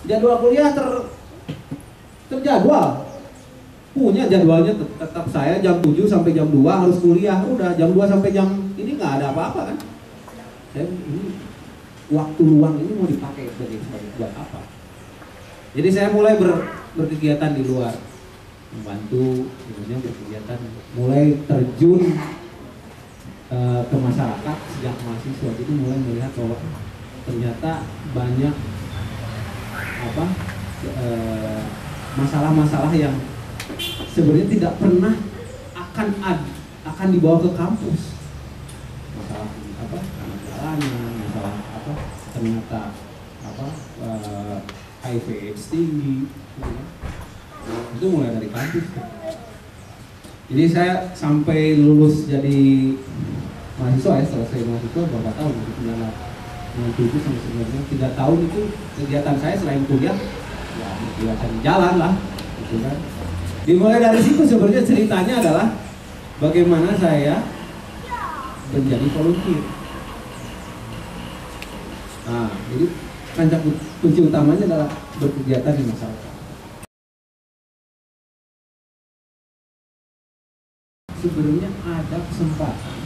Jadwal kuliah terjadwal. Punya jadwalnya tetap saya jam 7 sampai jam 2 harus kuliah. Udah jam 2 sampai jam ini nggak ada apa-apa kan. Saya ini waktu luang ini mau dipakai sebagai buat apa? Jadi saya mulai berkegiatan di luar, membantu, kemudian berkegiatan, mulai terjun ke masyarakat sejak mahasiswa. Jadi mulai melihat bahwa ternyata banyak masalah-masalah yang sebenarnya tidak pernah akan dibawa ke kampus. Masalah anak jalanan, masalah ternyata HIV/AIDS tinggi, itu mulai dari kampus. Jadi saya sampai lulus jadi mahasiswa selesai mahasiswa berapa tahun? 97 sampai sebenarnya 3 tahun itu kegiatan saya selain kuliah, ya kegiatan jalan lah, gitu kan. Dimulai dari situ sebenarnya ceritanya adalah bagaimana saya menjadi volunteer. Nah, jadi kunci utamanya adalah berkegiatan di masyarakat. Sebenarnya ada kesempatan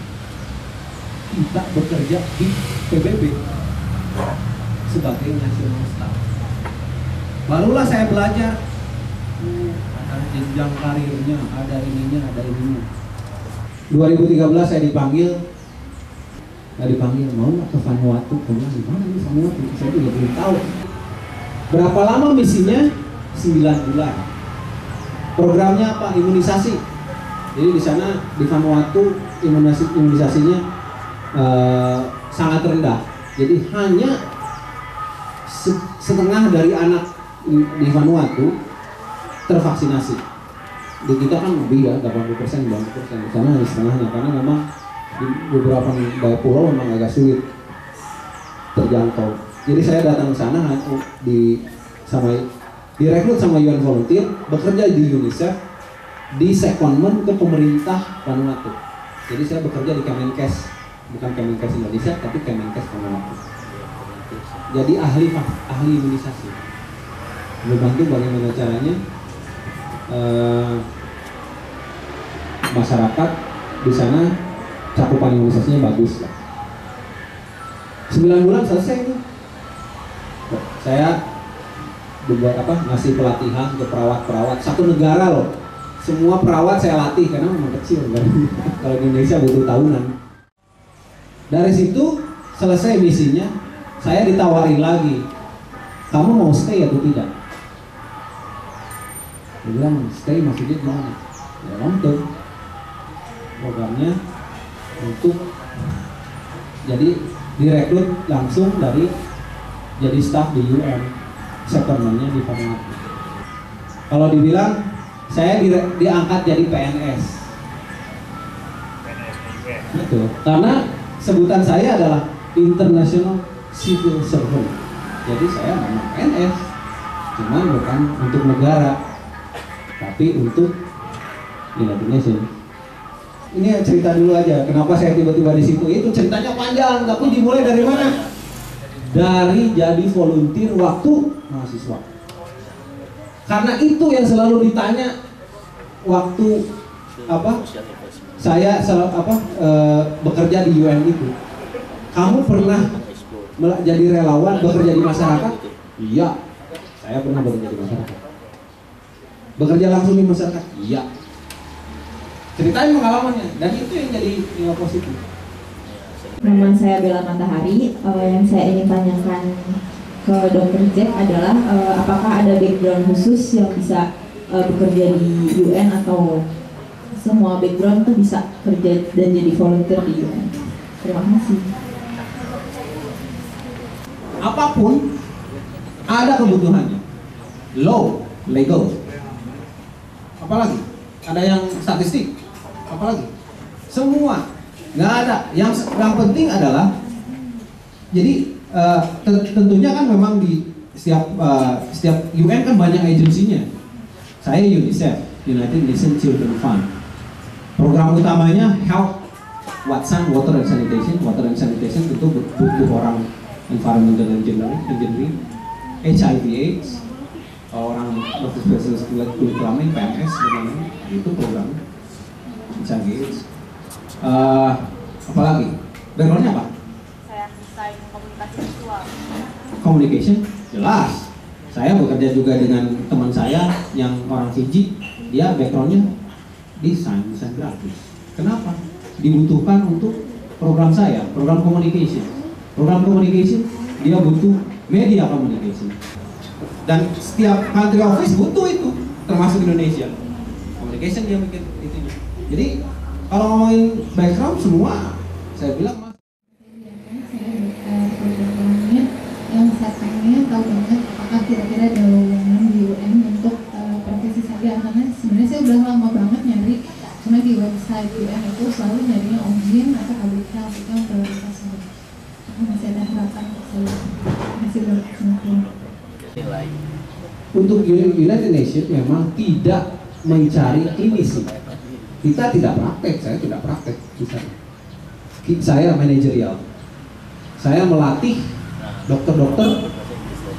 kita bekerja di PBB sebagai national staff. Barulah saya belajar. Ada jenjang karirnya, ada ininya. 2013 saya dipanggil mau nggak ke Vanuatu? Kemudian di mana nih Vanuatu? Saya juga belum tahu. Berapa lama misinya? 9 bulan. Programnya apa? Imunisasi. Jadi di sana di Vanuatu imunisasinya sangat rendah. Jadi hanya setengah dari anak di Vanuatu tervaksinasi. Di kita kan lebih ya, 80%, 90%. Di sana hanya setengahnya, karena memang di beberapa pulau memang agak sulit terjangkau. Jadi saya datang ke sana direkrut sama UN Volunteer, bekerja di UNICEF, di secondment ke pemerintah Vanuatu. Jadi saya bekerja di Kemenkes, bukan Kemenkes Indonesia, tapi Kemenkes Vanuatu. Jadi ahli imunisasi. Membantu bagaimana caranya masyarakat di sana cakupan imunisasinya bagus lah. 9 bulan selesai itu. Saya ngasih pelatihan ke perawat-perawat satu negara loh. Semua perawat saya latih karena memang kecil kan. Kalau di Indonesia butuh tahunan. Dari situ selesai misinya, saya ditawarin lagi. Kamu mau stay atau tidak? Dia bilang stay maksudnya gimana? Ya long term. Programnya untuk jadi direkrut langsung jadi staff di UN, secondmentnya di Vanuatu. Kalau dibilang saya diangkat jadi PNS. Betul. Karena sebutan saya adalah International Civil Servant. Jadi saya memang PNS, cuman bukan untuk negara, tapi untuk United Nations. Ini cerita dulu aja, kenapa saya tiba-tiba di situ. Itu ceritanya panjang, tapi dimulai dari mana? Dari jadi volunteer waktu mahasiswa. Karena itu yang selalu ditanya waktu saya bekerja di UN itu. Kamu pernah jadi relawan bekerja di masyarakat? Iya, saya pernah bekerja di masyarakat. Bekerja langsung di masyarakat? Iya. Ceritain pengalamannya, dan itu yang jadi nilai positif. Nama saya Bella Matahari. Yang saya ingin tanyakan ke Dr. Jack adalah apakah ada background khusus yang bisa bekerja di UN, atau semua background itu bisa kerja dan jadi volunteer di UN? Terima kasih. Apapun ada kebutuhannya. Law, legal. Apalagi? Ada yang statistik. Apalagi? Semua. Nggak ada. Yang penting adalah, jadi tentunya kan memang di setiap UN kan banyak agensinya. Saya UNICEF, United Nations Children Fund. Program utamanya health, water and sanitation. Water and sanitation tentu butuh orang environmental engineering. HIV/AIDS, orang dokter spesialis kulit kelamin PMS namanya, itu program HIV/AIDS. Apalagi backgroundnya apa? Saya desain komunikasi visual. Communication jelas. Saya bekerja juga dengan teman saya yang orang Fiji, dia backgroundnya desain grafis. Kenapa? Dibutuhkan untuk program saya, program communication. Program communication dia butuh media communication. Dan setiap country office butuh itu, termasuk Indonesia. Communication dia bikin itu. Jadi kalau ngomongin background semua, saya bilang mas. Yang saya pengen tahu banget apakah kira-kira ada lowongan di UN untuk profesi saya, karena sebenarnya saya udah lama banget nyari, cuma di website UN itu selalu nyarinya OGM atau public health, itu yang prioritas saya. Masih ada harapan untuk saya. Masih berkembang. Untuk United Nations memang tidak mencari klinisi. Kita tidak praktek, saya tidak praktek. Saya manajerial. Saya melatih dokter-dokter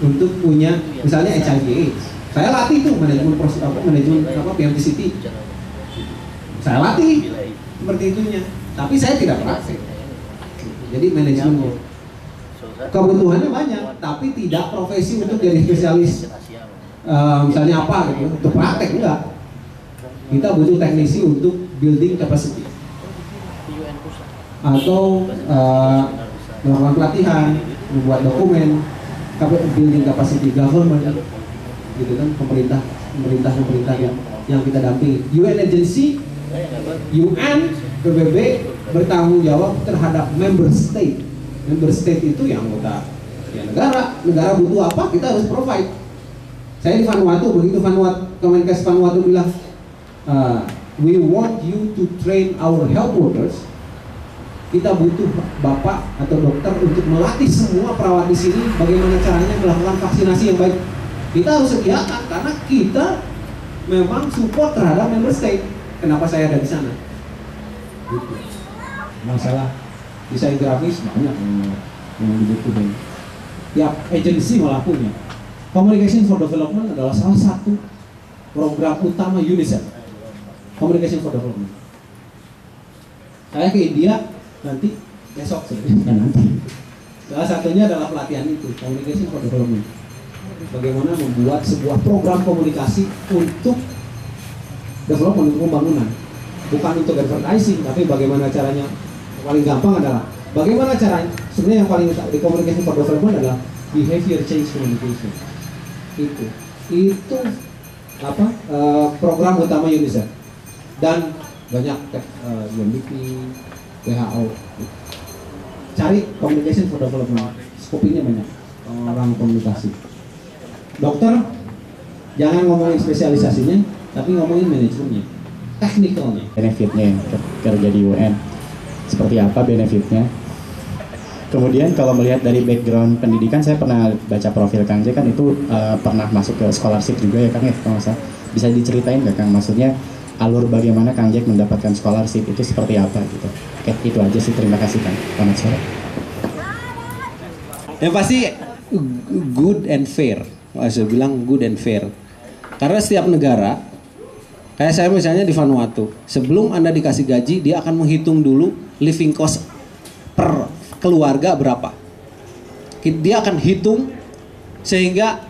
untuk punya misalnya HIV/AIDS. Saya latih tuh manajemen PMTCT. Saya latih seperti itunya. Tapi saya tidak praktek. Jadi manajemennya. Kebutuhannya banyak, tapi tidak profesi untuk jadi spesialis. Misalnya apa gitu, untuk praktek enggak. Kita butuh teknisi untuk building capacity atau melakukan pelatihan, membuat dokumen, building capacity government, gitu kan, pemerintah yang kita dampingi. UN agency, UN, PBB bertanggung jawab terhadap member state. Member state itu yang anggota ya negara butuh apa kita harus provide. Saya di Vanuatu, begitu Kemenkes Vanuatu bilang, we want you to train our health workers. Kita butuh bapak atau dokter untuk melatih semua perawat di sini bagaimana caranya melakukan vaksinasi yang baik. Kita harus sediakan karena kita memang support terhadap member state. Kenapa saya ada di sana? Gitu. Masalah desain grafis banyak yang dibutuhkan. Tiap agensi malah punya. Communication for Development adalah salah satu program utama UNICEF. Communication for Development. Saya ke India nanti besok sebenarnya nanti. Salah satunya adalah pelatihan itu, Communication for Development. Bagaimana membuat sebuah program komunikasi untuk development, untuk pembangunan. Bukan untuk advertising, tapi bagaimana caranya. Yang paling gampang adalah bagaimana caranya. Sebenarnya yang paling di Communication for Development adalah behavior change communication. Itu apa? Program utama UNICEF dan banyak UNDP, WHO. Cari Communication for Development, skopingnya banyak, orang komunikasi. Dokter, jangan ngomongin spesialisasinya, tapi ngomongin manajemennya, teknikalnya. Benefitnya kerja di UN, seperti apa benefitnya? Kemudian kalau melihat dari background pendidikan, saya pernah baca profil Kang Jack kan itu pernah masuk ke scholarship juga ya Kang ya, kalau nggak salah. Bisa diceritain nggak Kang, maksudnya alur bagaimana Kang Jack mendapatkan scholarship itu seperti apa gitu. Oke, itu aja sih, terima kasih Kang. Selamat sore. Yang pasti good and fair. Saya bilang good and fair. Karena setiap negara, kayak saya misalnya di Vanuatu, sebelum Anda dikasih gaji, dia akan menghitung dulu living cost per keluarga berapa. Dia akan hitung sehingga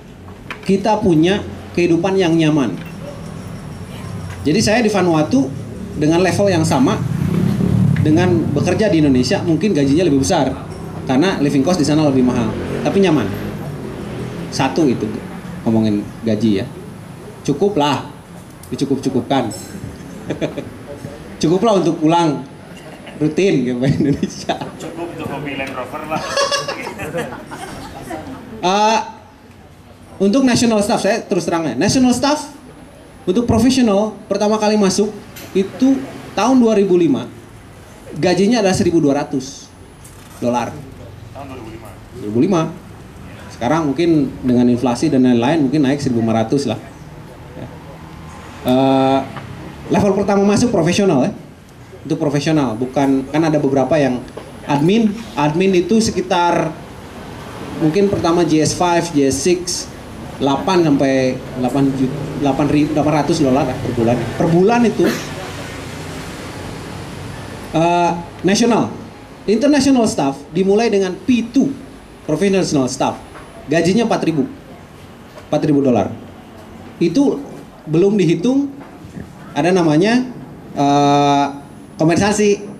kita punya kehidupan yang nyaman. Jadi saya di Vanuatu dengan level yang sama dengan bekerja di Indonesia, mungkin gajinya lebih besar karena living cost di sana lebih mahal, tapi nyaman. Satu itu ngomongin gaji ya, cukuplah, dicukup-cukupkan. Cukuplah untuk pulang rutin ke Indonesia. Cukup untuk hobi Land Rover lah. Untuk national staff, saya terus terangnya, national staff untuk profesional pertama kali masuk itu tahun 2005 gajinya adalah $1.200. Tahun 2005. Sekarang mungkin dengan inflasi dan lain-lain mungkin naik 1.500 lah. Level pertama masuk profesional ya. Untuk profesional, bukan, kan ada beberapa yang admin itu sekitar mungkin pertama JS5, JS6 8 sampai 800 dolar per bulan. Per bulan itu national, international staff dimulai dengan P2, professional staff, gajinya 4.000 dolar. Itu belum dihitung ada namanya kompensasi.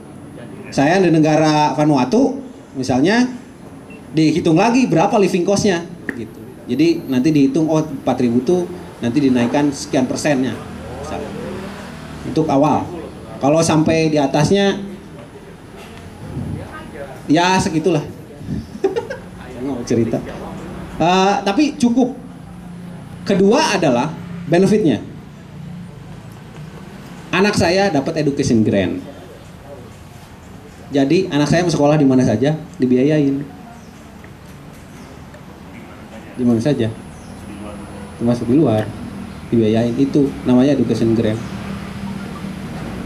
Saya di negara Vanuatu misalnya dihitung lagi berapa living cost-nya gitu. Jadi nanti dihitung 4.000 tuh nanti dinaikkan sekian persennya misalnya. Untuk awal. Kalau sampai di atasnya ya segitulah. Nggak cerita. Tapi cukup. Kedua adalah benefitnya. Anak saya dapat education grant. Jadi anak saya mau sekolah di mana saja dibiayain. Di mana saja, termasuk di luar, dibiayain. Itu namanya education grant.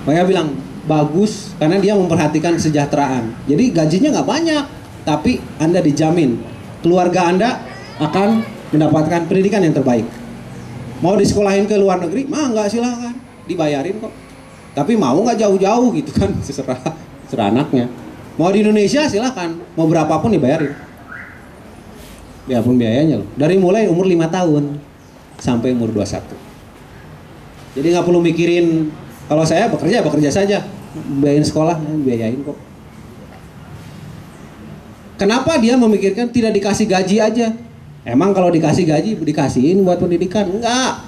Mereka bilang bagus karena dia memperhatikan kesejahteraan. Jadi gajinya nggak banyak, tapi Anda dijamin keluarga Anda akan mendapatkan pendidikan yang terbaik. Mau disekolahin ke luar negeri, mah nggak, silahkan, dibayarin kok. Tapi mau nggak jauh-jauh gitu kan, terserah anaknya. Mau di Indonesia silahkan, mau berapapun dibayarin. Biarpun biayanya loh. Dari mulai umur 5 tahun sampai umur 21. Jadi nggak perlu mikirin, kalau saya bekerja saja, biayain sekolah, biayain kok. Kenapa dia memikirkan tidak dikasih gaji aja? Emang kalau dikasih gaji dikasihin buat pendidikan? Enggak.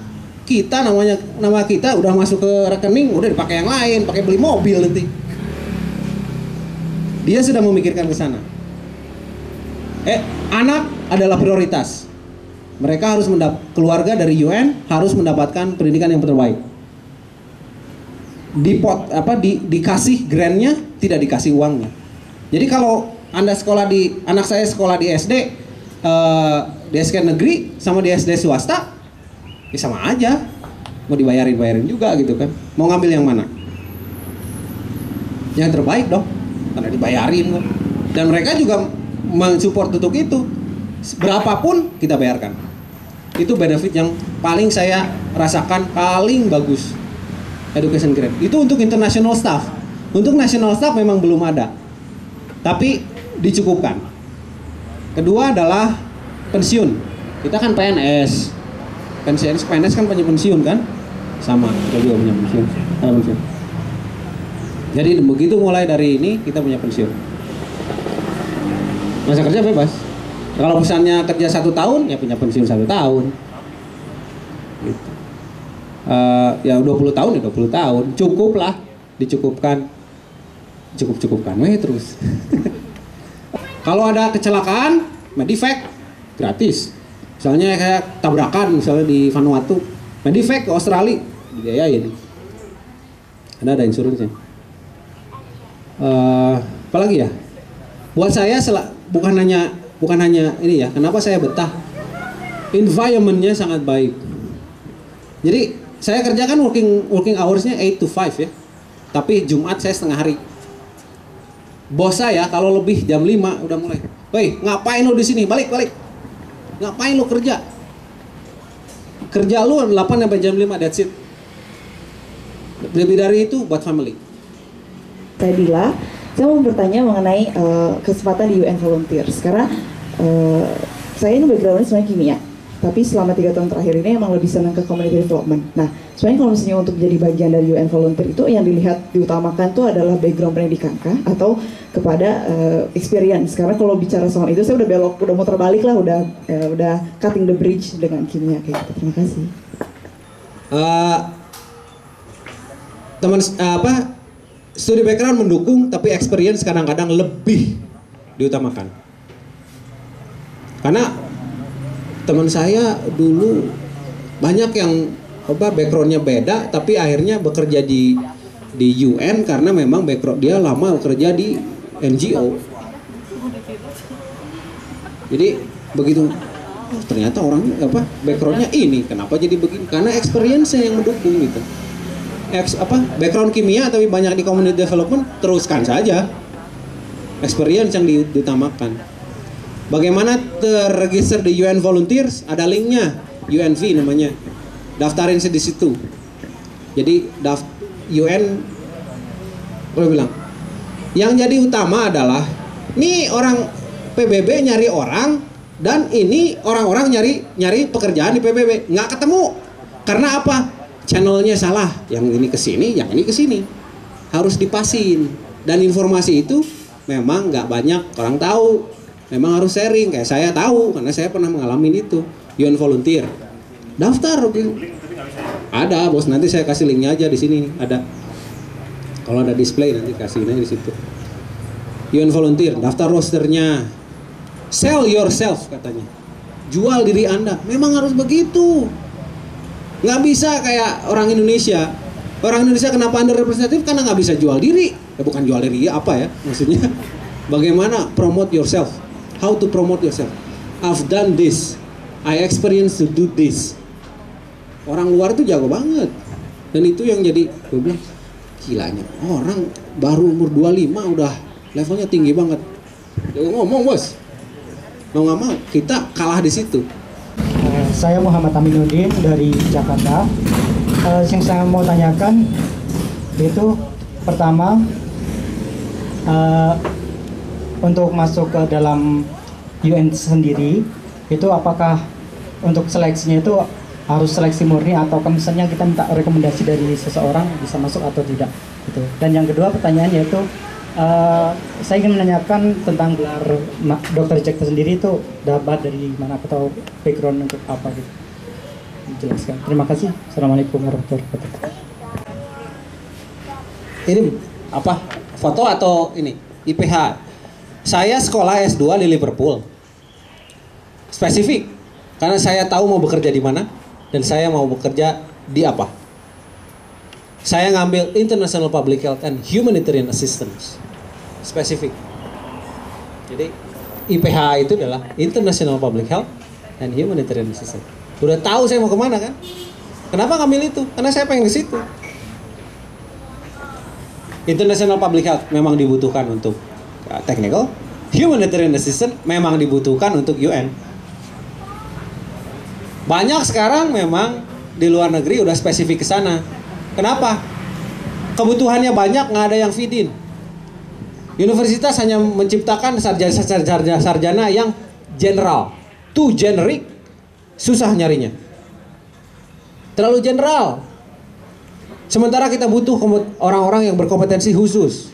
Kita nama kita udah masuk ke rekening, udah dipakai yang lain, pakai beli mobil nanti. Dia sudah memikirkan ke sana. Anak adalah prioritas. Mereka harus keluarga dari UN harus mendapatkan pendidikan yang terbaik. Dikasih grantnya, tidak dikasih uangnya. Jadi kalau anak saya sekolah di SD, di SD negeri sama di SD swasta, ya sama aja. Mau dibayarin juga gitu kan. Mau ngambil yang mana? Yang terbaik dong, karena dibayarin kok. Dan mereka juga mensupport untuk itu. Berapapun kita bayarkan. Itu benefit yang paling saya rasakan paling bagus. Education grant. Itu untuk international staff. Untuk national staff memang belum ada. Tapi dicukupkan. Kedua adalah pensiun. Kita kan PNS. PNS kan punya pensiun kan? Sama, kita juga punya pensiun. Jadi begitu mulai dari ini kita punya pensiun. Masa kerja bebas. Kalau misalnya kerja 1 tahun, ya punya pensiun 1 tahun. Gitu. Ya 20 tahun ya 20 tahun. Cukup lah, dicukupkan. Cukupkan, terus. Kalau ada kecelakaan, medifek gratis. Misalnya kayak tabrakan, misalnya di Vanuatu, medifek ke Australia, dibiayain. Ada insuransinya. Apalagi ya? Buat saya bukan hanya ini ya, kenapa saya betah? Environment-nya sangat baik. Jadi saya kerjakan working hours-nya 8 to 5 ya. Tapi Jumat saya setengah hari. Bos saya kalau lebih jam 5 udah mulai. "Woi, ngapain lu di sini? Balik. Ngapain lu kerja? Kerja lu 8 sampai jam 5, that's it." Lebih dari itu buat family. Saya Dila, saya mau bertanya mengenai kesempatan di UN Volunteers. Karena saya ini background-nya sebenarnya kimia, tapi selama 3 tahun terakhir ini emang lebih senang ke community development. Nah, sebenarnya kalau misalnya untuk jadi bagian dari UN Volunteer itu yang dilihat diutamakan tuh adalah background pendidikan kah atau kepada experience? Karena kalau bicara soal itu saya udah muter balik lah, udah cutting the bridge dengan kimia kayak gitu. Terima kasih. Studi background mendukung, tapi experience kadang-kadang lebih diutamakan. Karena teman saya dulu banyak yang backgroundnya beda, tapi akhirnya bekerja di UN karena memang background dia lama bekerja di NGO. Jadi begitu ternyata orangnya backgroundnya ini, kenapa jadi begini? Karena experience yang mendukung gitu. Background kimia tapi banyak di community development, teruskan saja experience yang diutamakan. Bagaimana terregister di UN Volunteers? Ada linknya, UNV namanya. Daftarin di situ. Jadi UN, boleh bilang. Yang jadi utama adalah, ini orang PBB nyari orang, dan ini orang-orang nyari pekerjaan di PBB, nggak ketemu. Karena apa? Channelnya salah. Yang ini ke sini, yang ini ke sini. Harus dipasin. Dan informasi itu memang nggak banyak orang tahu. Memang harus sharing. Kayak saya tahu karena saya pernah mengalami itu. UN Volunteer. Daftar. Ada, bos. Nanti saya kasih linknya aja di sini. Ada. Kalau ada display nanti kasihnya di situ. UN Volunteer. Daftar rosternya. Sell yourself katanya. Jual diri Anda. Memang harus begitu. Nggak bisa kayak orang Indonesia. Orang Indonesia kenapa underrepresentative? Karena nggak bisa jual diri. Ya bukan jual diri, apa ya maksudnya? Bagaimana promote yourself? How to promote yourself? I've done this. I experience to do this. Orang luar itu jago banget. Dan itu yang jadi, gue bilang, gilanya orang baru umur 25 udah levelnya tinggi banget. Dia ngomong, bos. Mau nggak mau kita kalah di situ. Saya Muhammad Aminuddin dari Jakarta. Yang saya mau tanyakan itu pertama, untuk masuk ke dalam UN sendiri itu apakah untuk seleksinya itu harus seleksi murni atau misalnya kita minta rekomendasi dari seseorang bisa masuk atau tidak gitu. Dan yang kedua pertanyaan yaitu saya ingin menanyakan tentang gelar Dr. Jack sendiri itu dapat dari mana atau background untuk apa gitu. Dijelaskan. Terima kasih. Assalamualaikum warahmatullahi wabarakatuh. Ini apa? Foto atau ini? IPH. Saya sekolah S2 di Liverpool. Spesifik. Karena saya tahu mau bekerja di mana dan saya mau bekerja di apa. Saya ngambil International Public Health and Humanitarian Assistance. Spesifik. Jadi IPH itu adalah International Public Health and Humanitarian Assistance. Udah tahu saya mau kemana kan? Kenapa ngambil itu? Karena saya pengen ke situ. International Public Health memang dibutuhkan untuk technical. Humanitarian Assistance memang dibutuhkan untuk UN. Banyak sekarang memang di luar negeri udah spesifik ke sana. Kenapa? Kebutuhannya banyak, nggak ada yang feed in. Universitas hanya menciptakan sarjana yang general, too generic, susah nyarinya. Terlalu general. Sementara kita butuh orang-orang yang berkompetensi khusus.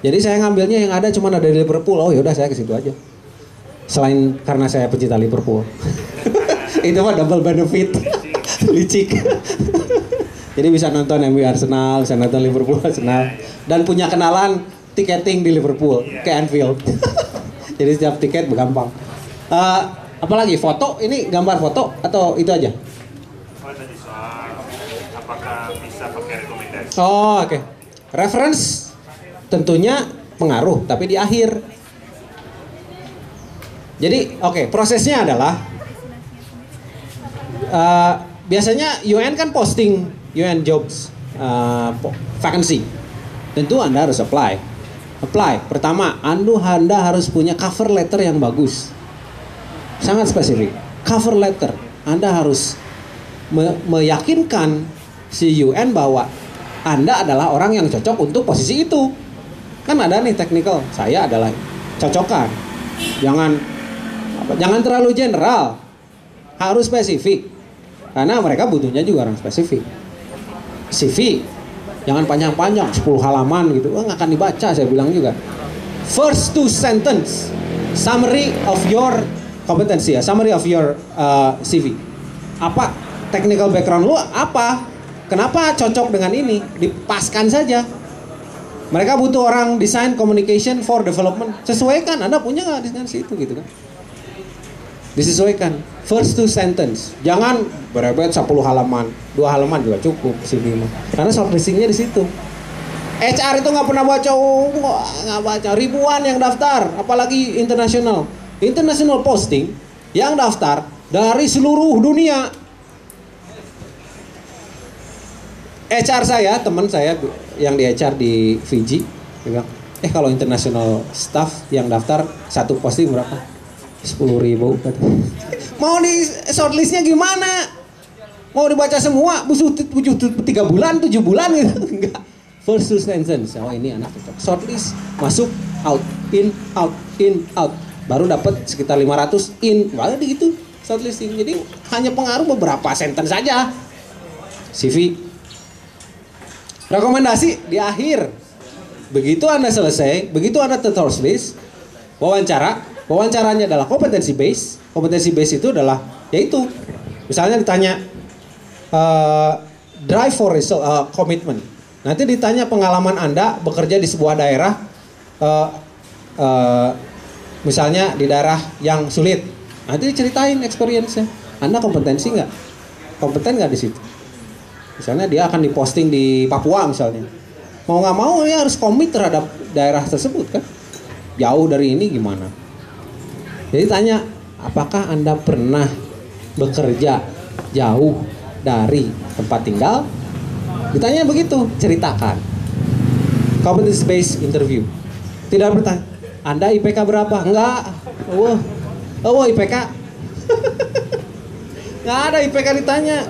Jadi saya ngambilnya yang ada cuma ada di Liverpool. Oh yaudah saya ke situ aja. Selain karena saya pecinta Liverpool. Itu mah double benefit. Licik. Jadi bisa nonton MU Arsenal, bisa nonton Liverpool Arsenal, dan punya kenalan tiketing di Liverpool ke Anfield. Jadi setiap tiket gampang. Apalagi foto, ini gambar foto atau itu aja? Oh, tadi soal apakah bisa pakai rekomendasi? Oh, oke. Reference tentunya pengaruh, tapi di akhir. Jadi, oke, prosesnya adalah biasanya UN kan posting UN jobs vacancy. Tentu Anda harus apply. Pertama, Anda harus punya cover letter yang bagus. Sangat spesifik. Cover letter. Anda harus meyakinkan si UN bahwa Anda adalah orang yang cocok untuk posisi itu. Kan ada nih technical. Saya adalah cocokan. Jangan terlalu general. Harus spesifik. Karena mereka butuhnya juga orang spesifik. CV jangan panjang-panjang 10 halaman gitu. Nggak akan dibaca, saya bilang juga. First 2 sentence summary of your kompetensi ya, summary of your CV. Apa technical background lu apa? Kenapa cocok dengan ini? Dipaskan saja. Mereka butuh orang design communication for development. Sesuaikan, Anda punya nggak dengan situ gitu kan? Disesuaikan. First 2 sentence. Jangan berebet 10 halaman. 2 halaman juga cukup sini mah. Karena shortlistingnya di situ. HR itu nggak pernah baca, nggak baca. Ribuan yang daftar, apalagi internasional. International posting yang daftar dari seluruh dunia. HR saya, teman saya yang di HR di Fiji, dia bilang, kalau international staff yang daftar 1 posting berapa? 10.000 mau di shortlistnya gimana? Mau dibaca semua butuh 3 bulan 7 bulan gitu. Enggak, first sentence, oh ini anak cocok, shortlist, masuk, out, in, out, baru dapat sekitar 500 in, baru gitu shortlisting. Jadi hanya pengaruh beberapa sentence saja. CV, rekomendasi di akhir. Begitu Anda selesai, begitu Anda shortlist, wawancaranya adalah kompetensi base. Kompetensi base itu adalah yaitu misalnya ditanya drive for result, commitment. Nanti ditanya pengalaman Anda bekerja di sebuah daerah, misalnya di daerah yang sulit. Nanti diceritain experience-nya. Anda kompetensi nggak? Kompeten nggak di situ? Misalnya dia akan diposting di Papua misalnya. Mau nggak mau ya harus komit terhadap daerah tersebut kan? Jauh dari ini gimana? Jadi tanya, apakah Anda pernah bekerja jauh dari tempat tinggal? Ditanya begitu, ceritakan. Competence based interview. Tidak bertanya, Anda IPK berapa? Enggak. IPK. Nggak ada IPK ditanya.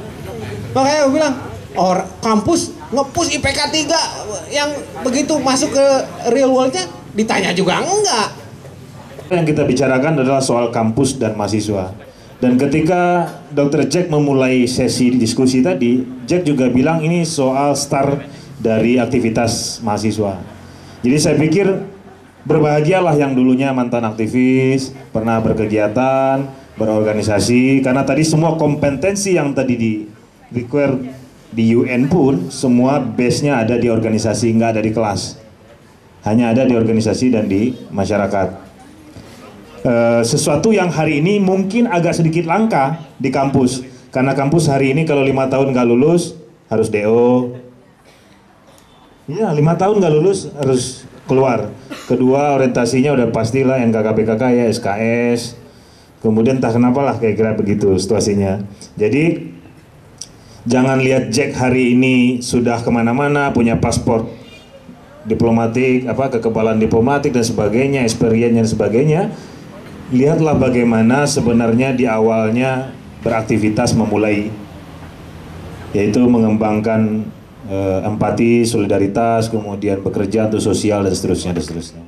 Makanya aku bilang, kampus nge-push IPK 3 yang begitu masuk ke real world-nya ditanya juga enggak. Yang kita bicarakan adalah soal kampus dan mahasiswa. Dan ketika Dr. Jack memulai sesi diskusi tadi, Jack juga bilang ini soal start dari aktivitas mahasiswa. Jadi saya pikir berbahagialah yang dulunya mantan aktivis, pernah berkegiatan, berorganisasi, karena tadi semua kompetensi yang tadi di require di UN pun semua base-nya ada di organisasi, nggak ada di kelas. Hanya ada di organisasi dan di masyarakat. Sesuatu yang hari ini mungkin agak sedikit langka di kampus, karena kampus hari ini kalau 5 tahun nggak lulus harus DO, ya 5 tahun nggak lulus harus keluar. Kedua, orientasinya udah pastilah NKKPKK ya, SKS, kemudian entah kenapa lah kayak kira begitu situasinya. Jadi jangan lihat Jack hari ini sudah kemana-mana, punya paspor diplomatik, kekebalan diplomatik dan sebagainya, experience dan sebagainya. Lihatlah bagaimana sebenarnya di awalnya beraktivitas memulai, yaitu mengembangkan empati, solidaritas, kemudian bekerja untuk sosial dan seterusnya dan seterusnya.